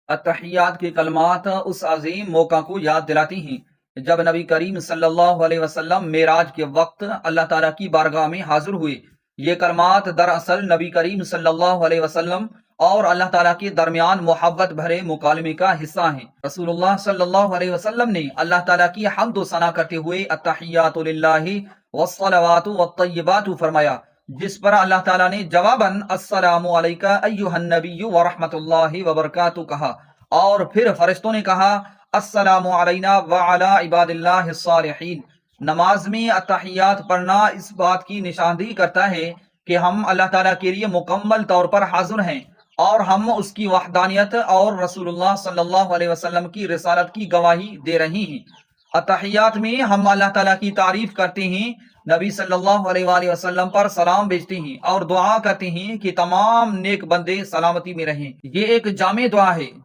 التحیات کے کلمات اس عظیم موقع کو یاد دلاتی ہیں جب نبی کریم صلی اللہ علیہ وسلم معراج کے وقت اللہ تعالیٰ کی بارگاہ میں حاضر ہوئے۔ یہ کلمات دراصل نبی کریم صلی اللہ علیہ وسلم اور اللہ تعالیٰ کے درمیان محبت بھرے مکالمے کا حصہ ہیں۔ رسول اللہ صلی اللہ علیہ وسلم نے اللہ تعالیٰ کی حمد و ثنا کرتے ہوئے التحیات للہ والصلوات والطیبات فرمایا، جس پر اللہ تعالیٰ نے جواباً السلام علیکہ ایہا النبی ورحمۃ اللہ وبرکاتہ کہا، اور پھر فرشتوں نے کہا السلام علینا وعلی عباد اللہ الصالحین۔ نماز میں التحیات پڑھنا اس بات کی نشاندہی کرتا ہے کہ ہم اللہ تعالیٰ کے لیے مکمل طور پر حاضر ہیں اور ہم اس کی وحدانیت اور رسول اللہ صلی اللہ علیہ وسلم کی رسالت کی گواہی دے رہے ہیں۔ التحیات میں ہم اللہ تعالیٰ کی تعریف کرتے ہیں، نبی صلی اللہ علیہ وآلہ وسلم پر سلام بھیجتے ہیں اور دعا کرتے ہیں کہ تمام نیک بندے سلامتی میں رہیں۔ یہ ایک جامع دعا ہے